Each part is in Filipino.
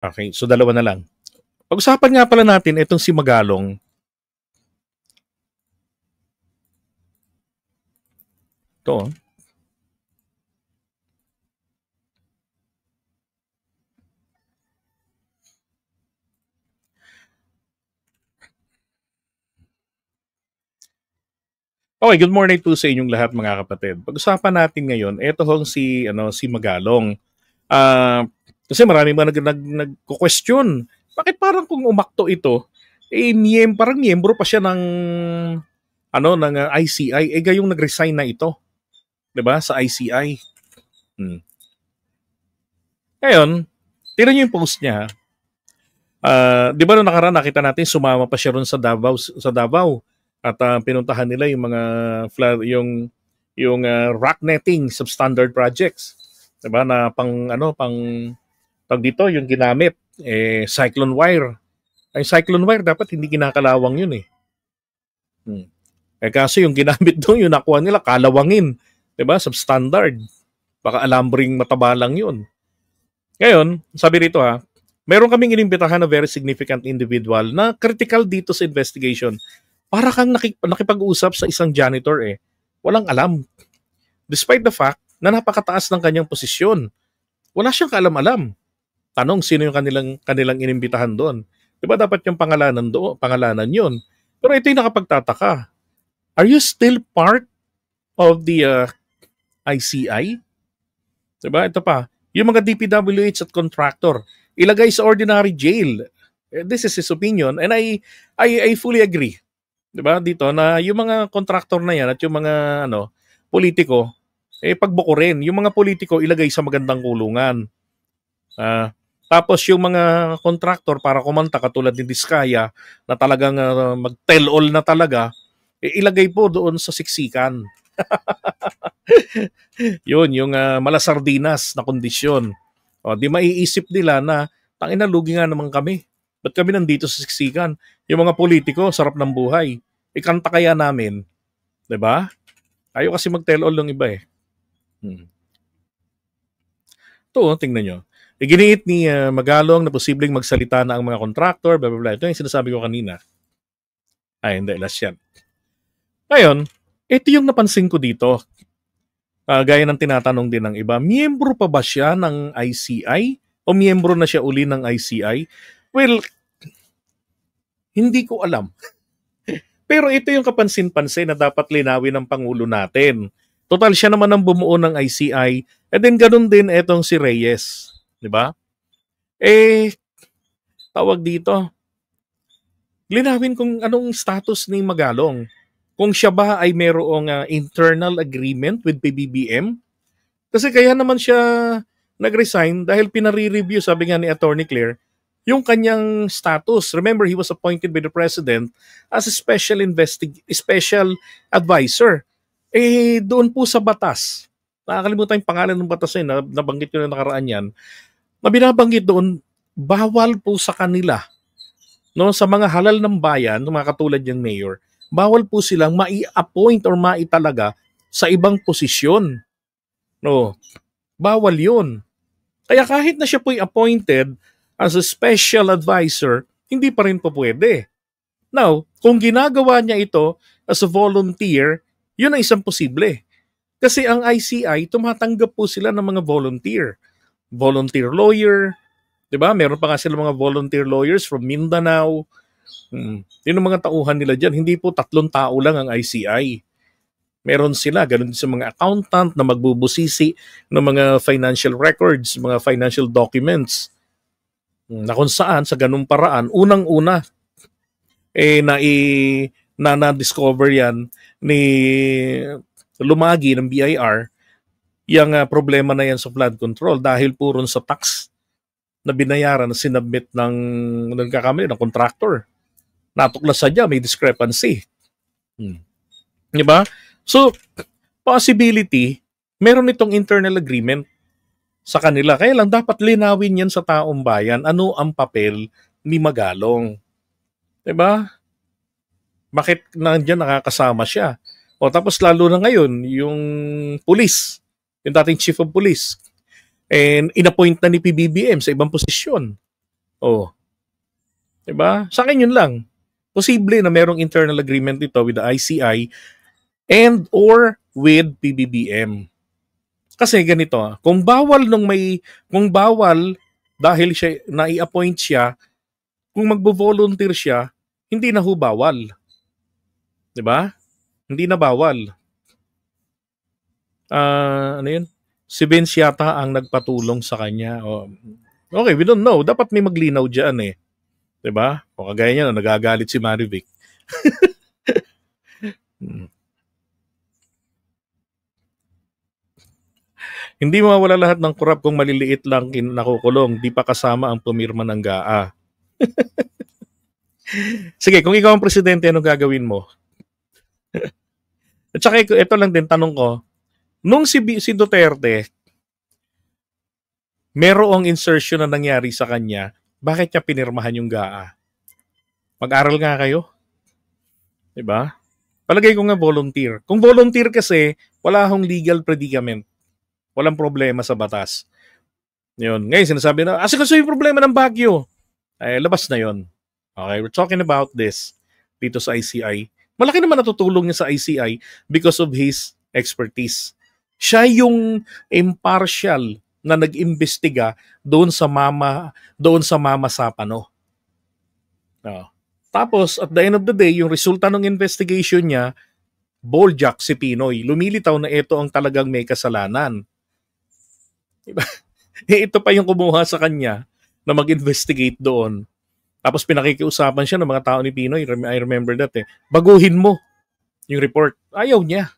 Okay, so dalawa na lang. Pag-usapan nga pala natin itong si Magalong. Ito. Okay, good morning po sa inyong lahat mga kapatid. Pag-usapan natin ngayon, ito hong si Magalong. Ah, kasi marami ba nagko-question. Bakit parang kung umakto ito, parang miyembro pa siya ng ICI, gayong nag-resign na ito, 'di ba? Sa ICI. Hmm. Ngayon, tingnan niyo yung post niya. 'Di ba nung nakaraan nakita natin sumama pa siya ron sa Davao at pinuntahan nila yung mga rock netting substandard projects. 'Di ba na pang tag dito yung ginamit cyclone wire. Ay cyclone wire dapat hindi kinakalawang yun eh. Hmm. Kaso yung ginamit doon yung nakuha nila kalawangin, 'di ba? Substandard. Baka alambring mataba lang yun. Ngayon, sabi rito meron kaming inimbitahan na very significant individual na critical dito sa investigation. Para kang nakipag-usap sa isang janitor eh. Walang alam. Despite the fact na napakataas ng kanyang posisyon. Wala siyang kaalam-alam. Tanong sino yung kanilang inimbitahan doon. 'Di ba dapat yung pangalanan yun. Pero ito yung nakapagtataka. Are you still part of the ICI? 'Di ba? Ito pa. Yung mga DPWH at contractor, ilagay sa ordinary jail. This is his opinion and I fully agree. 'Di ba? Dito na yung mga contractor na yan at yung mga politiko pagbukurin. Yung mga politiko ilagay sa magandang kulungan. Tapos yung mga contractor para kumanta katulad ni Diskaya na talagang mag-tell all na talaga, ilagay po doon sa siksikan. Yun, yung malasardinas na kondisyon. O, di maiisip nila na tangina lugi nga naman kami. Ba't kami nandito sa siksikan? Yung mga politiko, sarap ng buhay. Ikanta kaya namin. 'Di ba? Ayaw kasi mag-tell all ng iba eh. Ito, tingnan nyo. Iginiit ni Magalong na posibleng magsalita na ang mga contractor, blah, blah, blah. Ito yung sinasabi ko kanina. Hindi, last yan. Ngayon, ito yung napansin ko dito. Gaya ng tinatanong din ng iba, miyembro pa ba siya ng ICI? O miyembro na siya uli ng ICI? Well, hindi ko alam. Pero ito yung kapansin-pansin na dapat linawin ng Pangulo natin. Total siya naman ang bumuo ng ICI. And then ganun din etong si Reyes. 'Di ba? Tawag dito. Linawin kung anong status ni Magalong. Kung siya ba ay mayroong internal agreement with PBBM. Kasi kaya naman siya nag-resign dahil pinare-review, sabi nga ni Attorney Claire, yung kanyang status. Remember, he was appointed by the President as a special advisor. Doon po sa batas, nakakalimutan yung pangalan ng batas na nabanggit ko na nakaraan yan, na binabanggit doon, bawal po sa kanila, sa mga halal ng bayan, mga katulad yung mayor, bawal po silang mai-appoint or maitalaga sa ibang posisyon. Bawal yun. Kaya kahit na siya po'y appointed as a special advisor, hindi pa rin po pwede. Now, kung ginagawa niya ito as a volunteer, yun ang isang posible. Kasi ang ICI, tumatanggap po sila ng mga volunteer. Volunteer lawyer, 'di ba? Meron pa nga sila mga volunteer lawyers from Mindanao. Yun ang mga tauhan nila diyan. Hindi po 3 tao lang ang ICI. Meron sila, ganun sa mga accountant na magbubusisi ng mga financial records, mga financial documents. Na kung saan, sa ganung paraan, unang-una, na-discover yan ni Lumagi ng BIR, yung problema na yan sa flood control dahil puro sa tax na binayaran na sinubmit ng contractor. Natuklasan niya, may discrepancy. Diba? So, possibility, meron itong internal agreement sa kanila. Kaya lang dapat linawin yan sa taong bayan. Ano ang papel ni Magalong? Diba? Bakit nandiyan nakakasama siya? O tapos lalo na ngayon, yung police, yung dating chief of police, and inappoint na ni PBBM sa ibang posisyon. Oh, 'di ba? Sa akin yun lang. Posible na merong internal agreement dito with the ICI and or with PBBM. Kasi ganito, kung bawal dahil siya nai-appoint siya, kung magbo-volunteer siya, hindi na ho bawal, 'di ba? Hindi na bawal. Ano 'yun? Si Vince yata ang nagpatulong sa kanya. Okay, we don't know. Dapat may maglinaw diyan eh, 'di ba? O kagaya niya nagagalit si Marivic. Hmm. Hindi mawawala lahat ng korap kung maliliit lang nakukulong, di pa kasama ang pumirma ng GAA. Sige, kung ikaw ang presidente, anong gagawin mo? At saka ito lang din tanong ko, nung si Duterte, merong insertion na nangyari sa kanya, bakit niya pinirmahan yung GAA? Mag-aral nga kayo, 'di ba? Palagay ko nga volunteer. Kung volunteer kasi, wala hong legal predicament. Walang problema sa batas. Yun. Ngayon, sinasabi na, kasi yung problema ng Baguio. Ay, labas na yon. Okay, we're talking about this dito sa ICI. Malaki naman natutulong niya sa ICI because of his expertise. Siya yung impartial na nag-imbestiga doon sa Mama Sapano. Oh. Tapos, at the end of the day, yung resulta ng investigation niya, Boljak si Pinoy. Lumilitaw na ito ang talagang may kasalanan. Diba? Ito pa yung kumuha sa kanya na mag-investigate doon. Tapos pinakikiusapan siya ng mga tao ni Pinoy. I remember that eh. Baguhin mo yung report. Ayaw niya.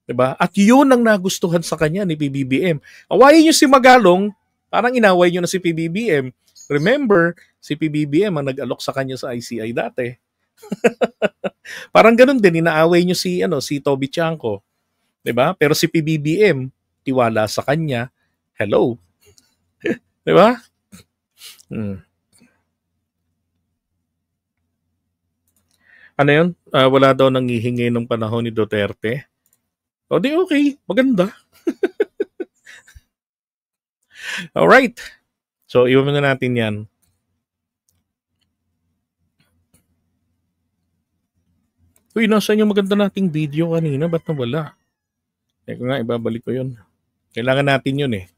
Diba? At yun ang nagustuhan sa kanya ni PBBM. Awayin niyo si Magalong, parang inaway niyo na si PBBM. Remember, si PBBM ang nag-alok sa kanya sa ICI dati. Parang ganun din, inaaway niyo si Toby Chanco. Diba? Pero si PBBM, tiwala sa kanya. Hello. Diba? Ano yun? Wala daw nangihingi ng panahon ni Duterte. O di okay, maganda. Alright. So, iwan na natin yan. Uy, nasaan yung maganda nating video kanina? Ba't nawala? Teka nga, ibabalik ko yun. Kailangan natin yun eh.